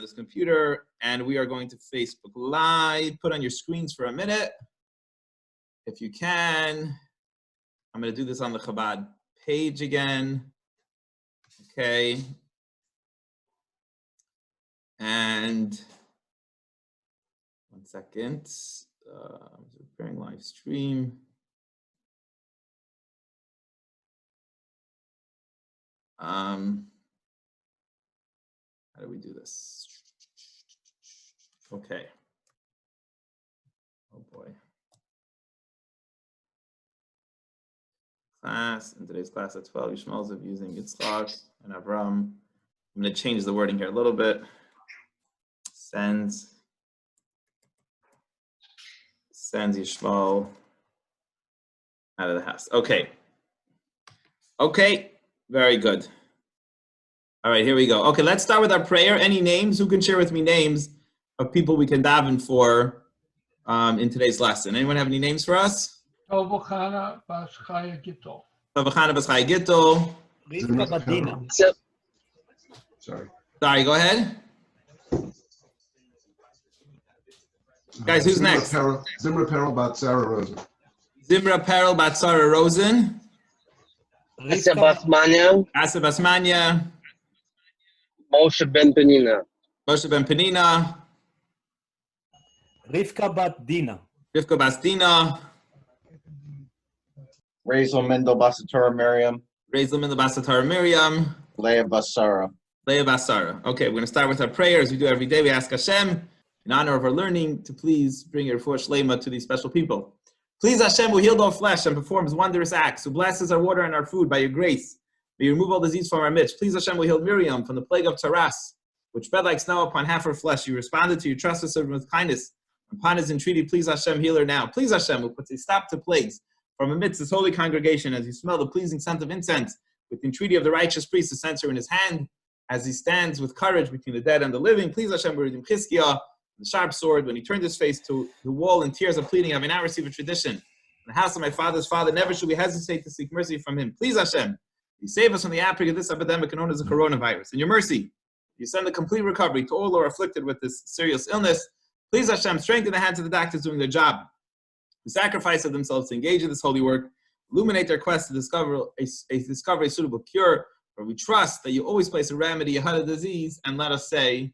his computer, and we are going to Facebook Live. Put on your screens for a minute, if you can. I'm going to do this on the Chabad page again. Okay. And 1 second. I'm preparing live stream. How do we do this? Okay. Oh boy. In today's class at 12, Yishmael of using Yitzchak and Avram. I'm going to change the wording here a little bit. Sends Yishmael out of the house. Okay. Okay. Very good. All right, here we go. Okay, let's start with our prayer. Any names? Who can share with me names of people we can daven for in today's lesson? Anyone have any names for us? Tovachana Bas Chaya Gittel. Tovachana Bas Chaya Gittel. Rivka Badina. Sorry, go ahead. Guys, who's next? Zimra Perel Bat Sarah Rosen. Zimra Perel Bat Sarah Rosen. Asa Basmania. Asa Basmania. Moshe Ben Penina. Moshe Ben Penina. Rivka Bat Dina. Rivka Bas Dina. Razel Mendel Basatora Miriam. Razel Mendel Basatora Miriam. Leah Basara. Leah Basara. Okay, we're going to start with our prayer as we do every day. We ask Hashem, in honor of our learning, to please bring your refuah shlema to these special people. Please Hashem, who healed all flesh and performs wondrous acts, who blesses our water and our food by your grace. May you remove all disease from our midst. Please Hashem, who healed Miriam from the plague of Taras, which spread like snow upon half her flesh. You responded to your trusted servant with kindness. Upon his entreaty, please Hashem, heal her now. Please Hashem, who puts a stop to plagues from amidst this holy congregation, as you smell the pleasing scent of incense, with the entreaty of the righteous priest, the censer in his hand, as he stands with courage between the dead and the living. Please Hashem, redeem Chizkiah, the sharp sword, when he turned his face to the wall in tears of pleading, having now received a tradition. In the house of my father's father, never should we hesitate to seek mercy from him. Please Hashem, you save us from the outbreak of this epidemic known as the coronavirus. In your mercy, you send a complete recovery to all who are afflicted with this serious illness. Please Hashem, strengthen the hands of the doctors doing their job, who sacrifice of themselves to engage in this holy work. Illuminate their quest to discover a suitable cure, for we trust that you always place a remedy ahead of disease, and let us say,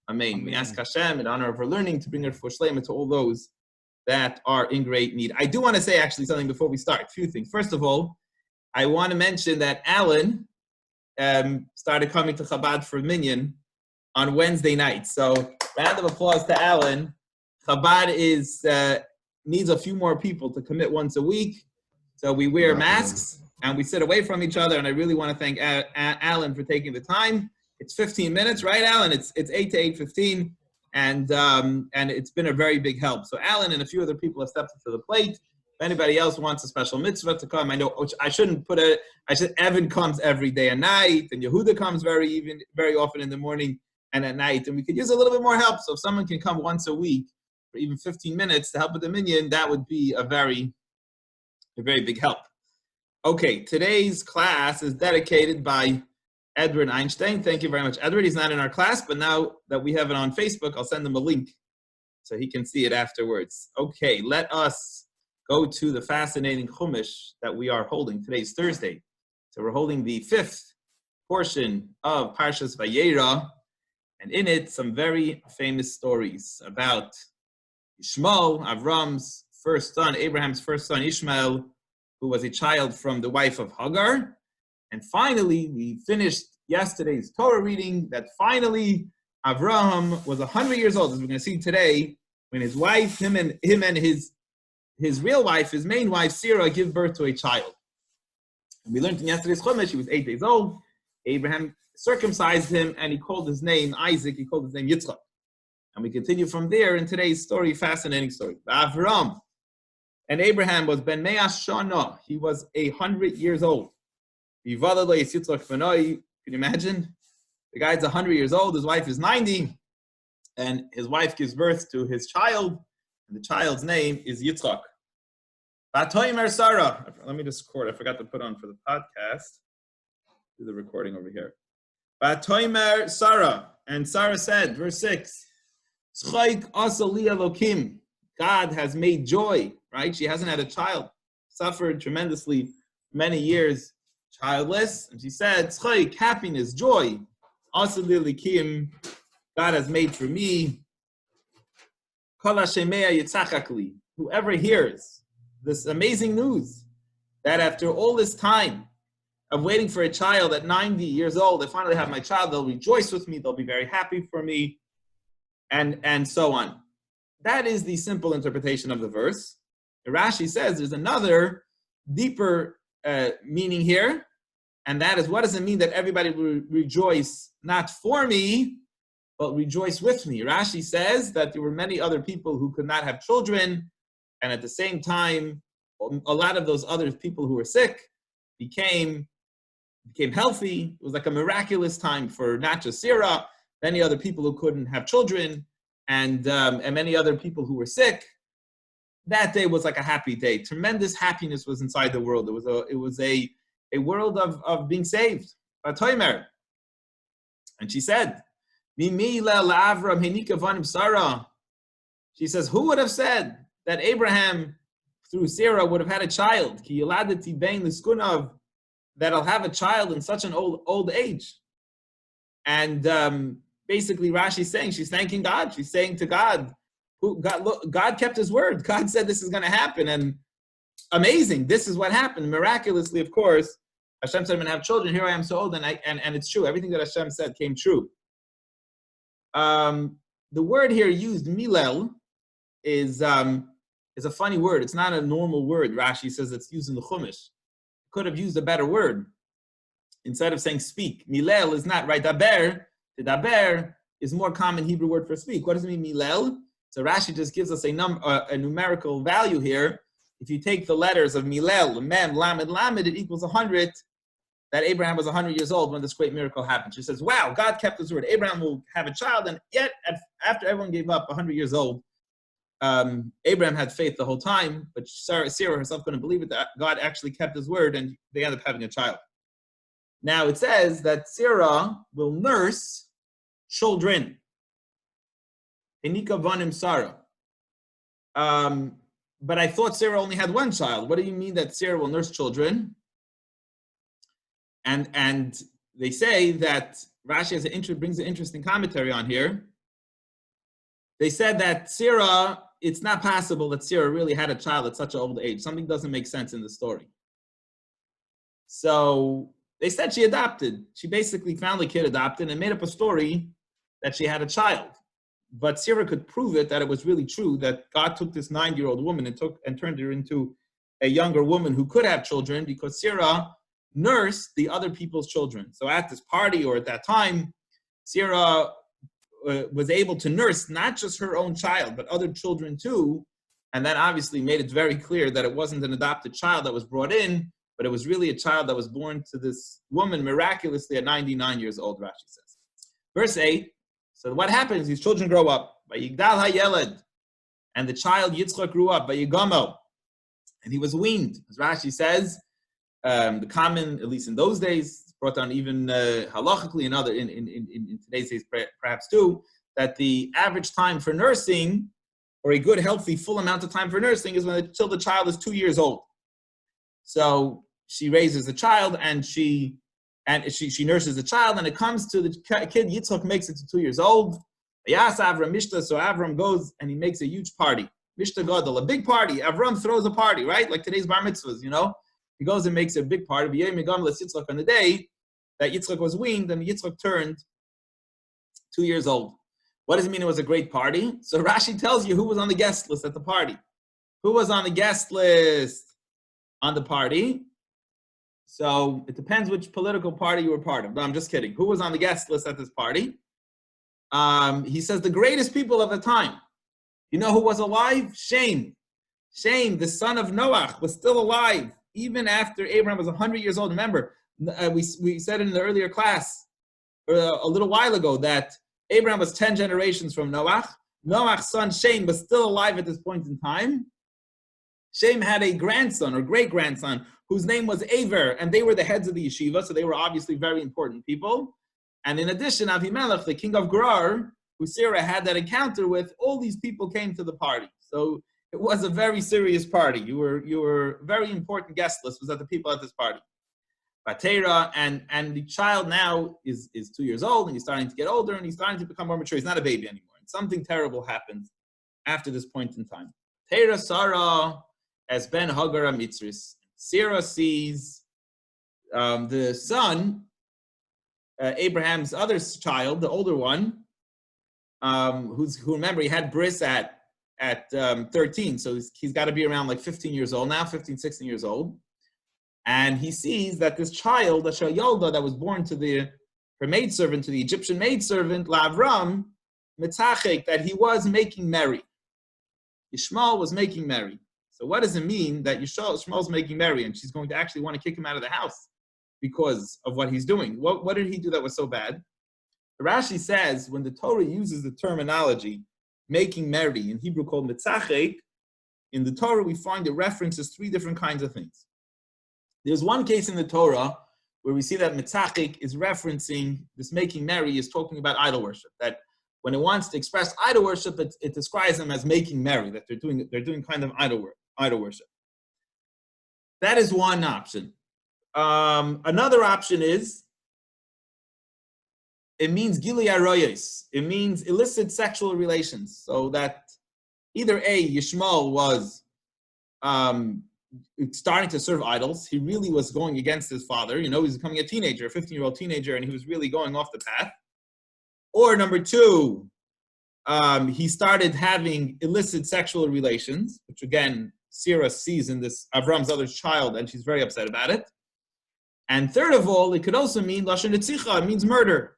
Amen. We ask Hashem, in honor of our learning, to bring our refuah shlema to all those that are in great need. I do want to say actually something before we start. A few things. First of all, I want to mention that Alan started coming to Chabad for Minyan on Wednesday night. So round of applause to Alan. Chabad needs a few more people to commit once a week. So we wear masks and we sit away from each other. And I really want to thank Alan for taking the time. It's 15 minutes, right, Alan? It's 8 to 8:15. And it's been a very big help. So Alan and a few other people have stepped up to the plate. If anybody else wants a special mitzvah to come, I know, which I shouldn't put it. Evan comes every day and night, and Yehuda comes very often in the morning and at night, and we could use a little bit more help. So if someone can come once a week for even 15 minutes to help with the minyan, that would be a very big help. Okay, today's class is dedicated by Edward Einstein. Thank you very much, Edward. He's not in our class, but now that we have it on Facebook, I'll send him a link so he can see it afterwards. Okay, let us go to the fascinating Chumash that we are holding. Today's Thursday. So we're holding the 5th portion of Parshas Vayera, and in it, some very famous stories about Ishmael, Avram's first son, Abraham's first son, Ishmael, who was a child from the wife of Hagar. And finally, we finished yesterday's Torah reading that finally Avraham was 100 years old, as we're going to see today, when his wife, him and his real wife, his main wife, Sarah, give birth to a child. And we learned in yesterday's Chumash, he was 8 days old. Abraham circumcised him, and he called his name Isaac. He called his name Yitzchak. And we continue from there in today's story, fascinating story. Avram and Abraham was ben Mea Shana. He was 100 years old. Can you imagine? The guy's 100 years old, his wife is 90, and his wife gives birth to his child, and the child's name is Yitzchak. Sarah. Let me just record. I forgot to put on for the podcast. Do the recording over here. Vatoimer Sarah. and Sarah said, verse 6, "Tzchaik asa li Elokim." God has made joy, right? She hasn't had a child, suffered tremendously many years childless, and she said, "Tzchaik," happiness, joy, asa li Elokim, God has made for me. Kol hashemea yitzachak li. Whoever hears this amazing news that after all this time of waiting for a child at 90 years old, I finally have my child, they'll rejoice with me, they'll be very happy for me, and so on. That is the simple interpretation of the verse. Rashi says there's another deeper meaning here, and that is, what does it mean that everybody will rejoice not for me, but rejoice with me? Rashi says that there were many other people who could not have children, and at the same time, a lot of those other people who were sick became healthy. It was like a miraculous time for not just Sarah, many other people who couldn't have children, and many other people who were sick. That day was like a happy day. Tremendous happiness was inside the world. It was a world of being saved. And she said, she says, who would have said that Abraham through Sarah would have had a child? That I'll have a child in such an old age. And basically Rashi's saying, she's thanking God. She's saying to God, God kept his word. God said this is going to happen. And amazing, this is what happened. Miraculously, of course, Hashem said I'm going to have children. Here I am so old, and it's true. Everything that Hashem said came true. The word here used, milel, is a funny word. It's not a normal word. Rashi says it's used in the Chumash. Could have used a better word. Instead of saying speak, milel is not right. Daber, the daber is more common Hebrew word for speak. What does it mean, milel? So Rashi just gives us a numerical value here. If you take the letters of milel, mem, lamed, lamed, it equals 100. That Abraham was 100 years old when this great miracle happened. She says, wow, God kept his word. Abraham will have a child, and yet after everyone gave up, 100 years old, Abraham had faith the whole time, but Sarah herself couldn't believe it, that God actually kept his word, and they ended up having a child. Now it says that Sarah will nurse children. Enika vanim Sarah. But I thought Sarah only had one child. What do you mean that Sarah will nurse children? And they say that Rashi brings an interesting commentary on here. They said that Sarah, it's not possible that Sarah really had a child at such an old age. Something doesn't make sense in the story. So they said she adopted. She basically found the kid, adopted, and made up a story that she had a child. But Sarah could prove it, that it was really true, that God took this 9-year-old woman and turned her into a younger woman who could have children, because Sarah nursed the other people's children. So at this party, or at that time, Sarah was able to nurse not just her own child, but other children too. And that obviously made it very clear that it wasn't an adopted child that was brought in, but it was really a child that was born to this woman miraculously at 99 years old, Rashi says. Verse 8, so what happens? These children grow up. Vayigdal hayeled, and the child Yitzchak grew up. Vayigamo, and he was weaned. As Rashi says, the common, at least in those days, brought down even halachically and other in today's days perhaps too, that the average time for nursing, or a good, healthy, full amount of time for nursing, is until the child is 2 years old. So she raises the child, and she nurses the child, and it comes to the kid. Yitzchak makes it to 2 years old. Yas Avram Mishta, so Avram goes and he makes a huge party. Mishta Gadol, a big party. Avram throws a party, right? Like today's bar mitzvahs, you know? He goes and makes a big party. On the day that Yitzchak was weaned, and Yitzchak turned 2 years old. What does it mean it was a great party? So Rashi tells you who was on the guest list at the party. Who was on the guest list on the party? So it depends which political party you were part of. No, I'm just kidding. Who was on the guest list at this party? He says the greatest people of the time. You know who was alive? Shem. Shem, the son of Noah, was still alive even after Abraham was 100 years old. Remember, we said in the earlier class, or a little while ago, that Abraham was 10 generations from Noah. Noah's son Shem was still alive at this point in time. Shem had a grandson or great-grandson whose name was Aver, and they were the heads of the yeshiva, so they were obviously very important people. And in addition, Avimelech, the king of Gerar, who Sarah had that encounter with, all these people came to the party. So it was a very serious party. You were very important guest list was at the people at this party. Batera, and the child now is 2 years old, and he's starting to get older, and he's starting to become more mature. He's not a baby anymore. And something terrible happens after this point in time. Tera Sarah as Ben Hagar Mitzris. Sarah sees the son, Abraham's other child, the older one, who remember he had bris at 13, so he's got to be around like 15 years old now, 15, 16 years old. And he sees that this child, the Shayolda, that was born to her maidservant, to the Egyptian maidservant, Lavram, Mitzachek, that he was making merry. Ishmael was making merry. So what does it mean that Ishmael's making merry and she's going to actually want to kick him out of the house because of what he's doing? What did he do that was so bad? Rashi says when the Torah uses the terminology making merry, in Hebrew called mitzachek, in the Torah we find it references three different kinds of things. There's one case in the Torah where we see that mitzachek is referencing this making merry is talking about idol worship. That when it wants to express idol worship, it describes them as making merry. That they're doing kind of idol worship. That is one option. Another option is it means gili aroyos. It means illicit sexual relations. So that either Yishmael was starting to serve idols. He really was going against his father. He was becoming a teenager, a 15-year-old teenager, and he was really going off the path. Or number two, he started having illicit sexual relations, which again, Sarah sees in this Avram's other child, and she's very upset about it. And third of all, it could also mean Lashon Netzicha, it means murder.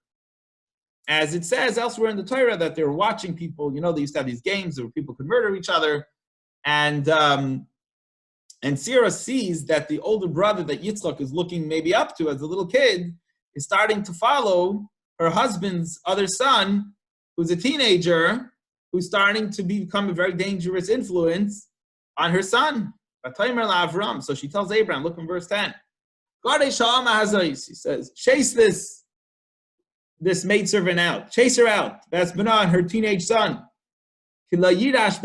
As it says elsewhere in the Torah that they were watching people, they used to have these games where people could murder each other. And Sarah sees that the older brother that Yitzchak is looking maybe up to as a little kid is starting to follow her husband's other son, who's a teenager, who's starting to become a very dangerous influence on her son. So she tells Abraham, look in verse 10. He says, chase this maidservant out. Chase her out. That's Benah and her teenage son. Because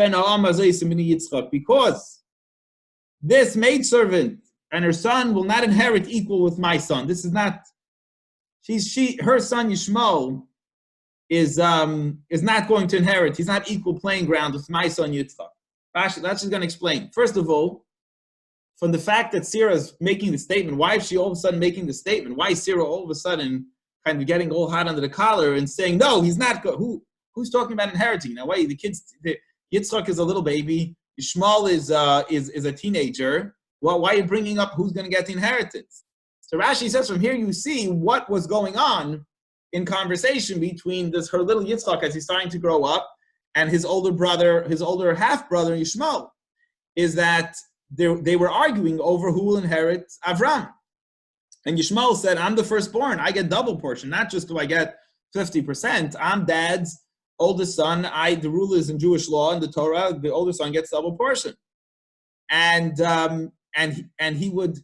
this maidservant and her son will not inherit equal with my son. This is not, her son Yishmael is not going to inherit. He's not equal playing ground with my son Yitzchak. Rashi, that's just going to explain. First of all, from the fact that Sarah is making the statement, why is she all of a sudden making the statement? Why is Sarah all of a sudden kind of getting all hot under the collar and saying, no, he's not good. Who's talking about inheriting? Now, wait, Yitzchak is a little baby. Yishmael is a teenager. Well, why are you bringing up who's going to get the inheritance? So Rashi says from here you see what was going on in conversation between her little Yitzchak as he's starting to grow up and his older brother, his older half-brother Yishmael, is that they were arguing over who will inherit Avram. And Yishmael said, I'm the firstborn. I get double portion. Not just do I get 50%. I'm dad's oldest son. The rule is in Jewish law and the Torah, the older son gets double portion. And he would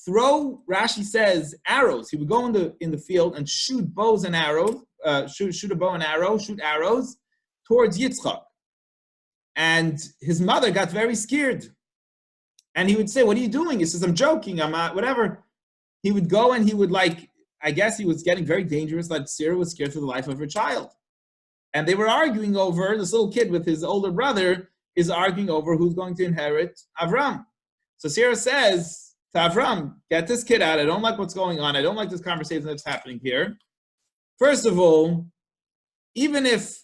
throw, Rashi says, arrows. He would go in the field and shoot bows and arrows, shoot a bow and arrow, shoot arrows towards Yitzchak. And his mother got very scared. And he would say, what are you doing? He says, I'm joking, I'm not, whatever. He would go and he would I guess he was getting very dangerous, that Sarah was scared for the life of her child. And they were arguing over, this little kid with his older brother is arguing over who's going to inherit Avram. So Sarah says to Avram, get this kid out. I don't like what's going on. I don't like this conversation that's happening here. First of all, even if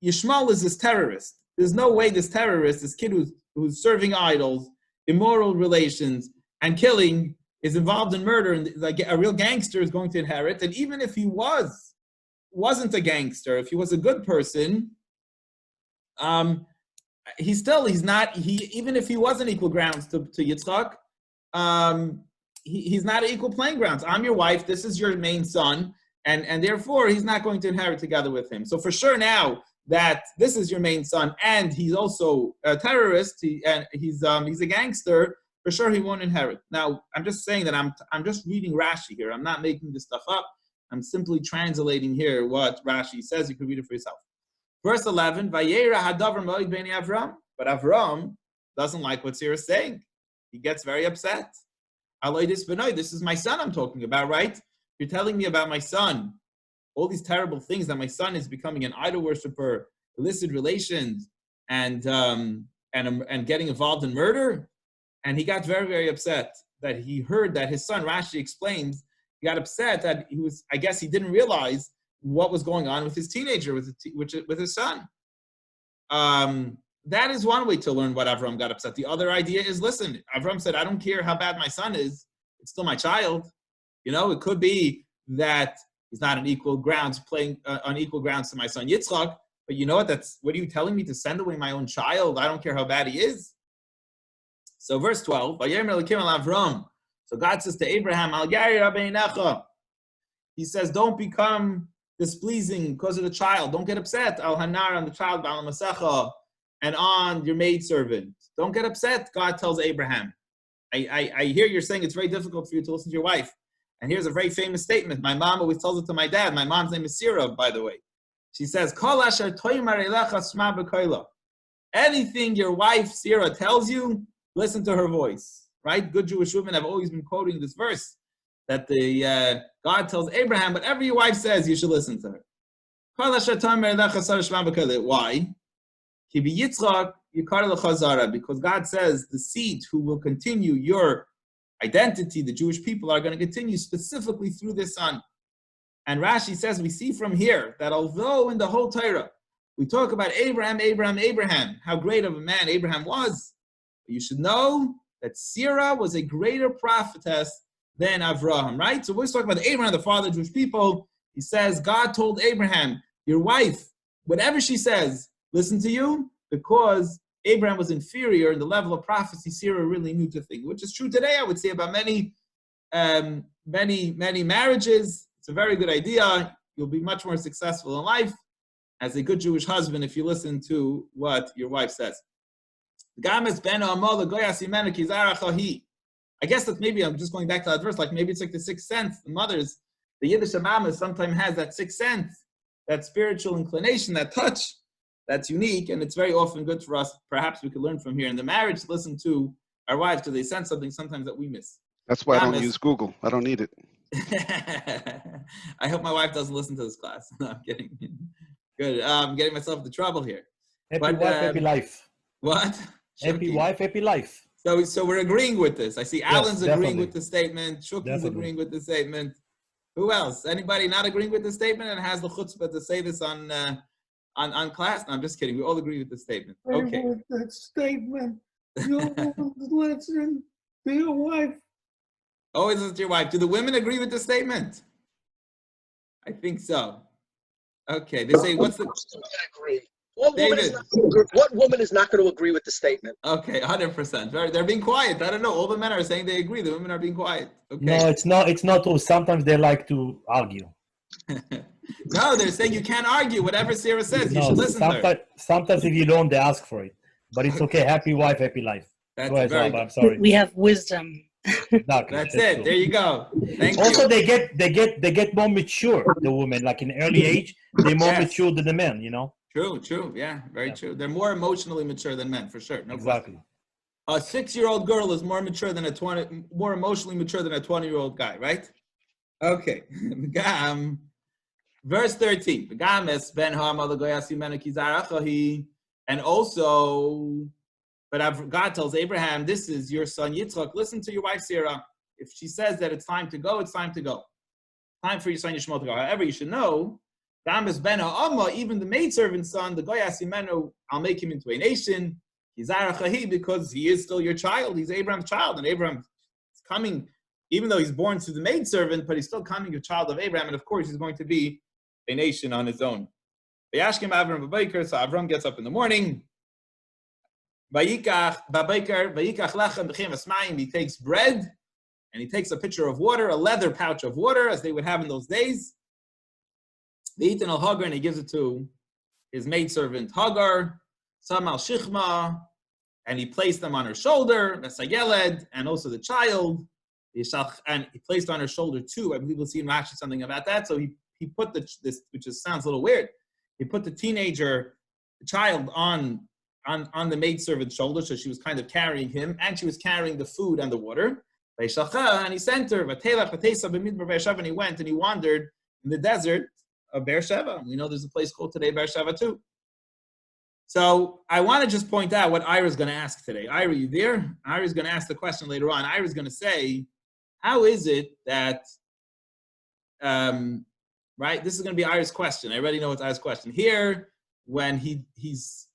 Yishmael is this terrorist, there's no way this terrorist, this kid who's serving idols, immoral relations, and killing, is involved in murder, and like a real gangster is going to inherit. And even if he wasn't a gangster, if he was a good person, he's not, even if he wasn't equal grounds to Yitzchak, he's not equal playing grounds. I'm your wife, this is your main son, and therefore he's not going to inherit together with him. So for sure now that this is your main son, and he's also a terrorist, he's a gangster, for sure he won't inherit. Now, I'm just saying that I'm just reading Rashi here. I'm not making this stuff up. I'm simply translating here what Rashi says. You can read it for yourself. Verse 11, Vayera hadavar moed b'nei Avram. But Avram doesn't like what Sarah is saying. He gets very upset. Aloydis b'noi, this is my son I'm talking about, right? You're telling me about my son. All these terrible things, that my son is becoming an idol worshiper, illicit relations, and getting involved in murder. And he got very, very upset that he heard that his son, Rashi explains, he got upset that I guess he didn't realize what was going on with his teenager, with his son. That is one way to learn what Avram got upset. The other idea is, listen, Avram said, I don't care how bad my son is, it's still my child. It could be that he's not on equal grounds, playing on equal grounds to my son Yitzchak, but you know what? What are you telling me, to send away my own child? I don't care how bad he is. So verse 12, so God says to Abraham, he says, don't become displeasing because of the child. Don't get upset. Al Hanar, on the child, Ba'al Masecha, and on your maidservant. Don't get upset, God tells Abraham. I hear you're saying it's very difficult for you to listen to your wife. And here's a very famous statement. My mom always tells it to my dad. My mom's name is Sarah, by the way. She says, anything your wife, Sarah, tells you, listen to her voice. Right? Good Jewish women have always been quoting this verse, that God tells Abraham, whatever your wife says, you should listen to her. Why? Because God says the seed who will continue your identity, the Jewish people, are going to continue specifically through this son. And Rashi says, we see from here that although in the whole Torah we talk about Abraham, how great of a man Abraham was, you should know that Sarah was a greater prophetess than Avraham, right? So we're talking about Abraham, the father of the Jewish people. He says, God told Abraham, your wife, whatever she says, listen to you, because Abraham was inferior in the level of prophecy. Sarah really knew to think, which is true today, I would say, about many marriages. It's a very good idea. You'll be much more successful in life as a good Jewish husband if you listen to what your wife says. I guess that maybe I'm just going back to that verse, like maybe it's like the sixth sense. The mothers, the Yiddish mamas sometimes has that sixth sense, that spiritual inclination, that touch, that's unique, and it's very often good for us. Perhaps we could learn from here in the marriage to listen to our wives because they sense something sometimes that we miss. That's why I don't use Google. I don't need it. I hope my wife doesn't listen to this class. No, I'm kidding. Good. I'm getting myself into trouble here. Happy wife, happy life. What? Happy wife, happy life. So we're agreeing with this. I see Alan's agreeing definitely. with the statement. Shuki's agreeing with the statement. Who else? Anybody not agreeing with the statement and has the chutzpah to say this on class? No, I'm just kidding. We all agree with the statement. Okay. With that statement, you listen to your wife. Always listen to your wife. Do the women agree with the statement? I think so. Okay. They say, what's the... Agree. David. What woman is not going to agree with the statement? Okay, 100%. They're being quiet. I don't know. All the men are saying they agree. The women are being quiet. Okay. No, it's not true. Sometimes they like to argue. No, they're saying you can't argue. Whatever Sarah says, you should listen to her. Sometimes if you don't, they ask for it. But it's okay. Happy wife, happy life. That's Go ahead, very Rob, I'm sorry. We have wisdom. Exactly. That's it. True. There you go. Thank Also, you. they get more mature. The women, like in early age, they're more mature than the men. True. Yeah, very true. They're more emotionally mature than men, for sure. No Exactly. question. A 6-year-old girl is more mature than more emotionally mature than a 20-year-old guy, right? Okay. Verse 13. And also, but God tells Abraham, this is your son Yitzchak. Listen to your wife Sarah. If she says that it's time to go, it's time to go. Time for your son Yishmael to go. However, you should know, even the maidservant's son, the Goyas Yimenu, I'll make him into a nation. Because he is still your child. He's Abraham's child. And Abraham is coming, even though he's born to the maidservant, but he's still coming a child of Abraham. And of course, he's going to be a nation on his own. So Avram gets up in the morning. He takes bread and he takes a pitcher of water, a leather pouch of water, as they would have in those days. They eat al Hagar, and he gives it to his maidservant Hagar, Sam al Shichma, and he placed them on her shoulder, Mesayeled, and also the child. And he placed on her shoulder too. I believe we'll see in Rashi something about that. So he put this, which sounds a little weird. He put the child on the maidservant's shoulder, so she was kind of carrying him, and she was carrying the food and the water. And he sent her. And he went and he wandered in the desert of Beersheba. We know there's a place called today Beersheba too. So I want to just point out what Ira's going to ask today. Ira, you there? Ira's going to ask the question later on. Ira's going to say, how is it that, right? This is going to be Ira's question. I already know it's Ira's question. Here, when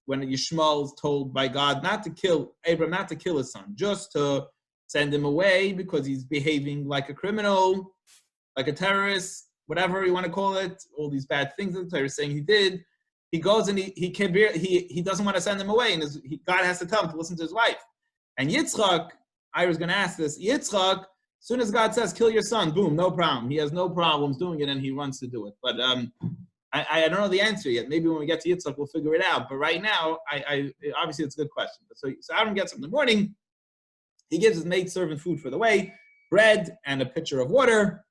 when Yishmael is told by God not to kill Abraham, not to kill his son, just to send him away because he's behaving like a criminal, like a terrorist, whatever you want to call it, all these bad things that the Torah is saying he did. He goes and he doesn't want to send him away, and God has to tell him to listen to his wife. And Yitzchak, I was going to ask this, Yitzchak, as soon as God says, kill your son, boom, no problem. He has no problems doing it, and he runs to do it. But I don't know the answer yet. Maybe when we get to Yitzchak, we'll figure it out. But right now, obviously it's a good question. So Aaron gets up in the morning. He gives his maidservant food for the way, bread and a pitcher of water,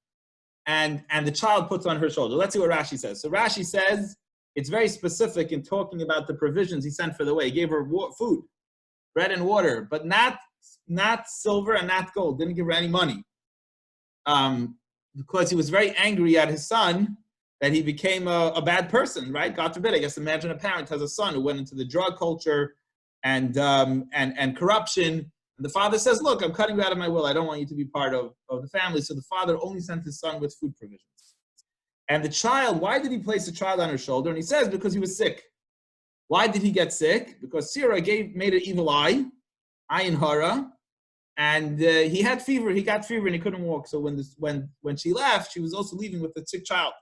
and the child puts on her shoulder. Let's see what Rashi says. So Rashi says, it's very specific in talking about the provisions he sent for the way. He gave her food, bread and water, but not silver and not gold. Didn't give her any money. Because he was very angry at his son that he became a bad person, right? God forbid. I guess imagine a parent has a son who went into the drug culture and corruption. And the father says, look, I'm cutting you out of my will. I don't want you to be part of the family. So the father only sent his son with food provisions. And the child, why did he place the child on her shoulder? And he says, because he was sick. Why did he get sick? Because Sarah made an evil eye, ayin hara, and he had fever. He got fever and he couldn't walk. So when she left, she was also leaving with the sick child.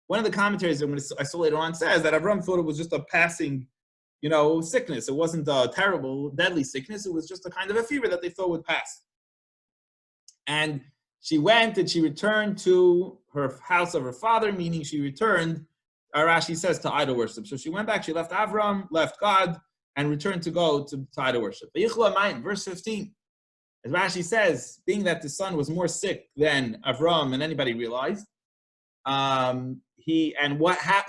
One of the commentaries I saw later on says that Avram thought it was just a passing, sickness. It wasn't a terrible, deadly sickness. It was just a kind of a fever that they thought would pass. And she went and she returned to her house of her father, meaning she returned, Rashi says, to idol worship. So she went back, she left Avram, left God, and returned to go to idol worship. Verse 15, as Rashi says, being that the son was more sick than Avram and anybody realized,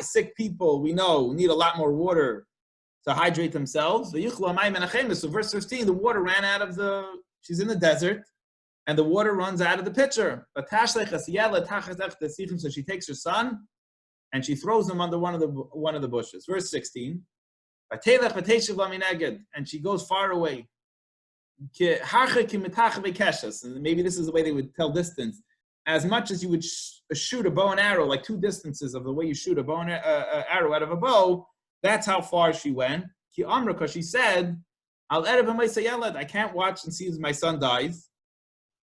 sick people, we know, need a lot more water to hydrate themselves. So verse 15, the water ran out of she's in the desert, and the water runs out of the pitcher. So she takes her son, and she throws him under one of the bushes. Verse 16, and she goes far away. And maybe this is the way they would tell distance. As much as you would shoot a bow and arrow, like two distances of the way you shoot a bow and arrow out of a bow, that's how far she went. Because she said, I can't watch and see as my son dies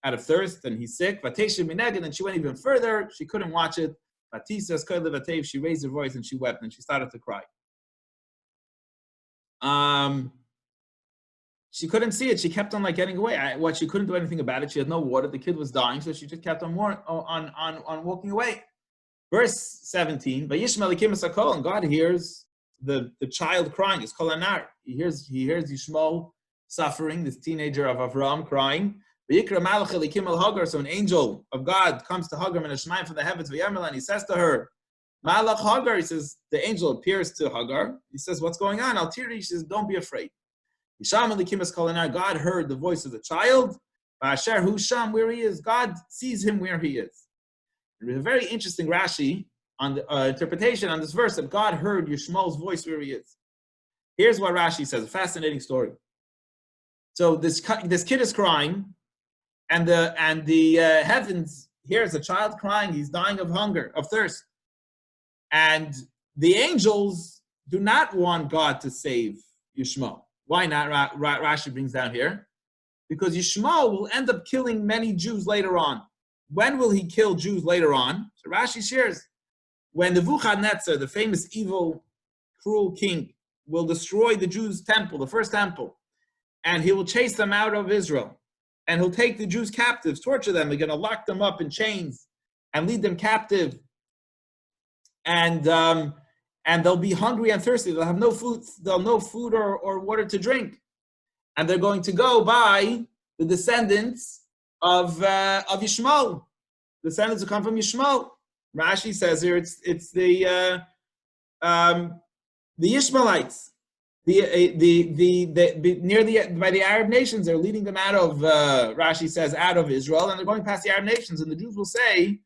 out of thirst, and he's sick. And then she went even further. She couldn't watch it. She raised her voice and she wept and she started to cry. She couldn't see it. She kept on getting away. She couldn't do anything about it. She had no water. The kid was dying, so she just kept on walking away. Verse 17. And God hears the child crying. It's Kol Anar. He hears Yishmael suffering. This teenager of Avram crying. So an angel of God comes to Hagar and Shemaim from the heavens, and he says to her, Malach Hagar, he says, the angel appears to Hagar. He says, what's going on? Al-Tiri, she says, don't be afraid. God heard the voice of the child. Where he is, God sees him where he is. There's a very interesting Rashi on the interpretation on this verse that God heard Yishmael's voice where he is. Here's what Rashi says, a fascinating story. So this kid is crying, and the heavens hears a child crying. He's dying of hunger, of thirst. And the angels do not want God to save Yishmael. Why not? Rashi brings down here. Because Yishmael will end up killing many Jews later on. When will he kill Jews later on? So Rashi shares, when Nebuchadnezzar, the famous evil, cruel king, will destroy the Jews' temple, the first temple, and he will chase them out of Israel. And he'll take the Jews captives, torture them. They're going to lock them up in chains and lead them captive. And they'll be hungry and thirsty. They'll have no food. They'll have no food or water to drink. And they're going to go by the descendants of Yishmael, descendants who come from Yishmael. Rashi says here it's the Ishmaelites. By the Arab nations, they're leading them out of, Rashi says, out of Israel, and they're going past the Arab nations, and the Jews will say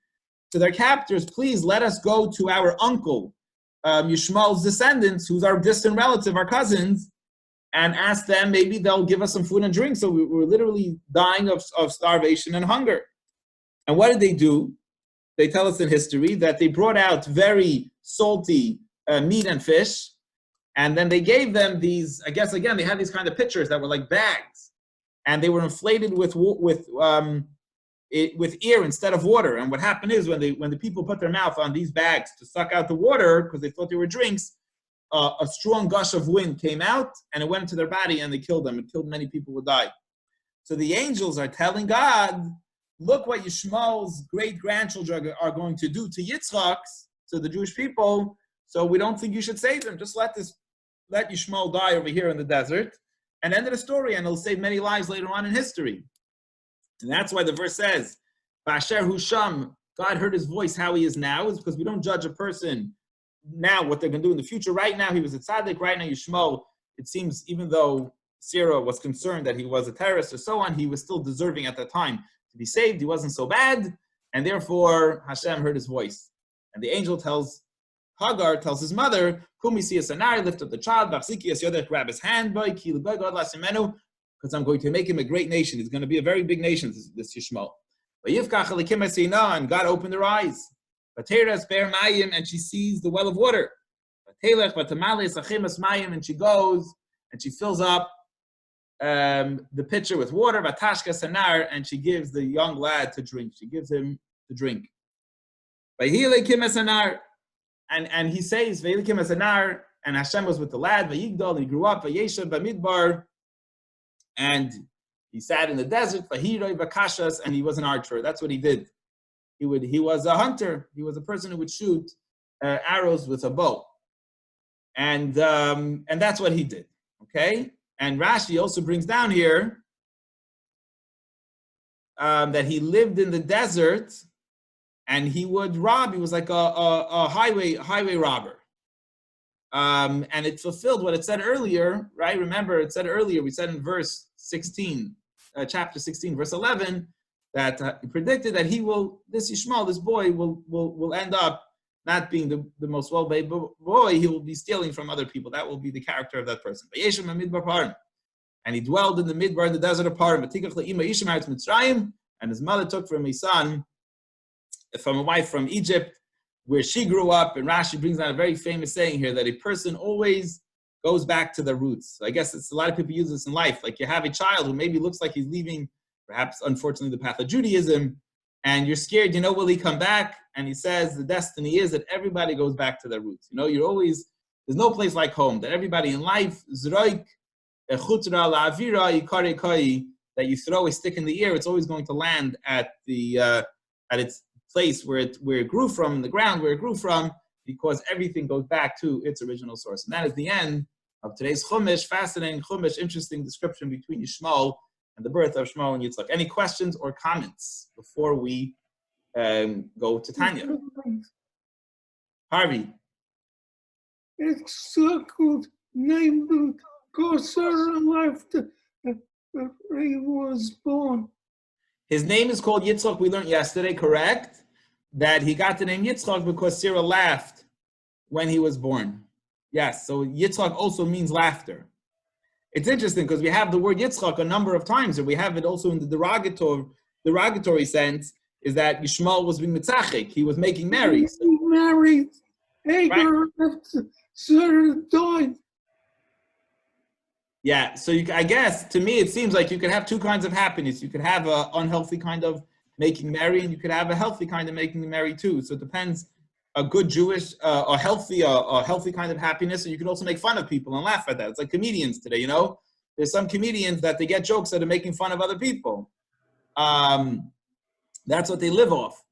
to their captors, please let us go to our uncle, Yishmael's descendants, who's our distant relative, our cousins, and ask them, maybe they'll give us some food and drink. So we're literally dying of starvation and hunger. And what did they do? They tell us in history that they brought out very salty meat and fish, and then they gave them these, I guess, again, they had these kind of pitchers that were like bags, and they were inflated with air instead of water. And what happened is when the people put their mouth on these bags to suck out the water, because they thought they were drinks, a strong gush of wind came out, and it went into their body, and they killed them. It killed many people who died. So the angels are telling God, look what Yishmael's great-grandchildren are going to do to Yitzchak's, to the Jewish people, so we don't think you should save them. Just let Yishmael die over here in the desert, and end of the story, and it'll save many lives later on in history. And that's why the verse says, Ba'asher Husham, God heard his voice, how he is now, is because we don't judge a person now, what they're going to do in the future. Right now, he was a tzaddik. Right now, Yishmael, it seems, even though Sarah was concerned that he was a terrorist or so on, he was still deserving at that time to be saved. He wasn't so bad, and therefore, Hashem heard his voice. And the angel tells Hagar, tells his mother, Kumisi Sanar, lift up the child, grab his hand, because I'm going to make him a great nation. He's going to be a very big nation, this Yishmael. And God opened her eyes. And she sees the well of water. And she goes and she fills up the pitcher with water, and she gives the young lad to drink. She gives him to drink. And he says, and Hashem was with the lad, and he grew up, and he sat in the desert, and he was an archer. That's what he did. He was a hunter. He was a person who would shoot arrows with a bow. And that's what he did. Okay? And Rashi also brings down here that he lived in the desert and he would rob. He was like a highway robber. And it fulfilled what it said earlier, right? Remember, it said earlier, we said in verse 16, chapter 16, verse 11, that he predicted that this Yishmael, this boy, will end up not being the most well-behaved boy. He will be stealing from other people. That will be the character of that person. And he dwelled in the midbar, in the desert of Paran. And his mother took from his son, from a wife from Egypt, where she grew up. And Rashi brings down a very famous saying here that a person always goes back to the roots. So I guess a lot of people use this in life. Like you have a child who maybe looks like he's leaving, perhaps unfortunately, the path of Judaism, and you're scared, will he come back? And he says the destiny is that everybody goes back to their roots. You're always, there's no place like home, that everybody in life, that you throw a stick in the air, it's always going to land at its place where it grew from, the ground where it grew from, because everything goes back to its original source. And that is the end of today's Chumash, fascinating Chumash, interesting description between Yishmael and the birth of Shmuel and Yitzchak. Any questions or comments before we go to Tanya? Harvey. It's circled named because after he was born. His name is called Yitzchak. We learned yesterday, correct? That he got the name Yitzchak because Sarah laughed when he was born. Yes, so Yitzchak also means laughter. It's interesting because we have the word Yitzchak a number of times, and we have it also in the derogatory sense, is that Yishmael was being mitzachik. He was making merry. He married Hagar after Sarah died. Yeah, so I guess, to me, it seems like you could have two kinds of happiness. You could have an unhealthy kind of making merry, and you could have a healthy kind of making merry too. So it depends. A good Jewish, a healthy kind of happiness, and you can also make fun of people and laugh at that. It's like comedians today, There's some comedians that they get jokes that are making fun of other people. That's what they live off.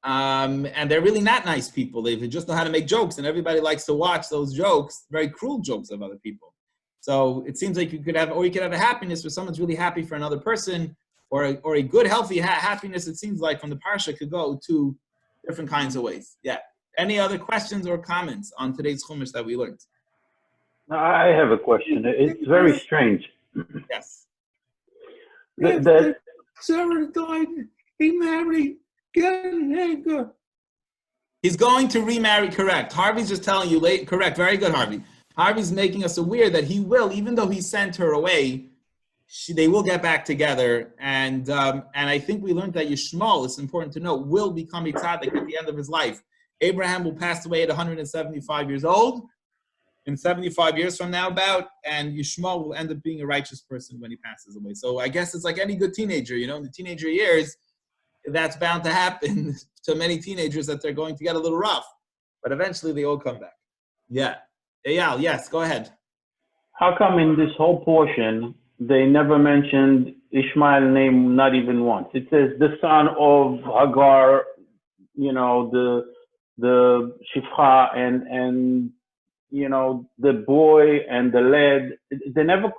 And they're really not nice people. They just know how to make jokes, and everybody likes to watch those jokes, very cruel jokes of other people. So it seems like you could have a happiness where someone's really happy for another person, or a good, healthy happiness, it seems like, from the parsha could go two different kinds of ways. Yeah. Any other questions or comments on today's chumash that we learned? I have a question. It's very strange. Yes. After Sarah died, he married Gen Hagar. He's going to remarry, correct. Harvey's just telling you, correct, very good, Harvey. Harvey's making us aware that he will, even though he sent her away, they will get back together. And I think we learned that Yishmael, it's important to note, will become a tzaddik at the end of his life. Abraham will pass away at 175 years old, in 75 years from now and Yishmael will end up being a righteous person when he passes away. So I guess it's like any good teenager, in the teenager years, that's bound to happen to many teenagers, that they're going to get a little rough. But eventually they all come back. Yeah. Eyal, yes, go ahead. How come in this whole portion, they never mentioned Ishmael's name, not even once? It says the son of Hagar, the Shifcha, and the boy and the lad. They never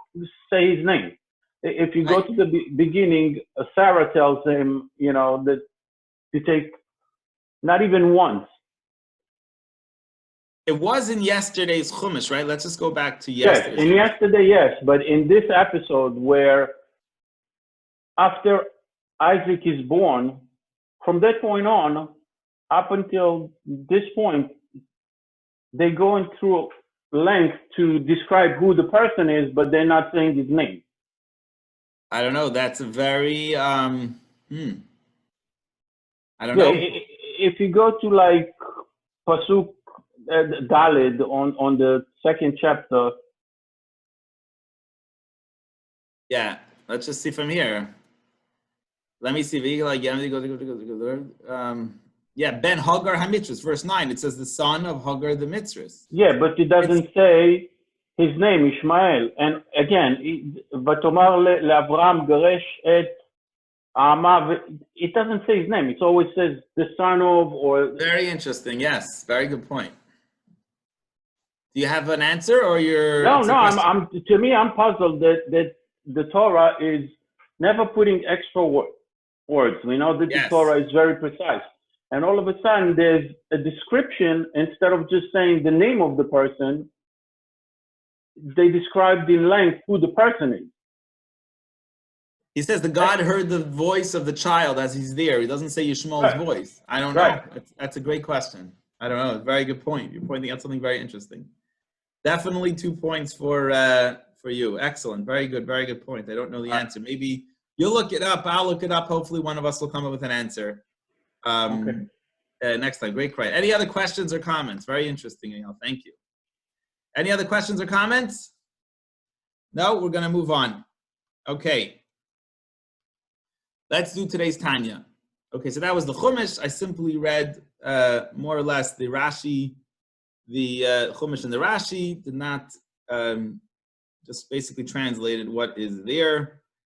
say his name. If you go to the beginning, Sarah tells him, that to take, not even once. It was in yesterday's Chumash, right? Let's just go back to yesterday. Yes, in yesterday, yes. But in this episode where after Isaac is born, from that point on, up until this point, they're going through length to describe who the person is, but they're not saying his name. I don't know. That's a very, I don't know. If you go to like Pasuk Daled on the second chapter. Yeah, let's just see from here. Let me see. Ben Hagar HaMitzris, verse 9. It says the son of Hagar the Mitzris. Yeah, but it doesn't say his name, Ishmael. And again, Vatomar leAvraham Garesh et Amav. It doesn't say his name. It always says the son of, or. Very interesting. Yes, very good point. Do you have an answer, or you're? No. To me, I'm puzzled that the Torah is never putting extra words. We know that the Torah is very precise. And all of a sudden, there's a description, instead of just saying the name of the person, they described in length who the person is. He says the God heard the voice of the child as he's there. He doesn't say Yishmael's voice. I don't know. That's a great question. I don't know. Very good point. You're pointing out something very interesting. Definitely 2 points for you. Excellent. Very good. Very good point. I don't know the answer. Maybe you'll look it up. I'll look it up. Hopefully one of us will come up with an answer. Next time. Great. Any other questions or comments? Very interesting, Eyal. Thank you. Any other questions or comments? No, we're going to move on. Okay. Let's do today's Tanya. Okay, so that was the Chumash. I simply read more or less the Rashi, the Chumash and the Rashi. Did not just basically translated what is there.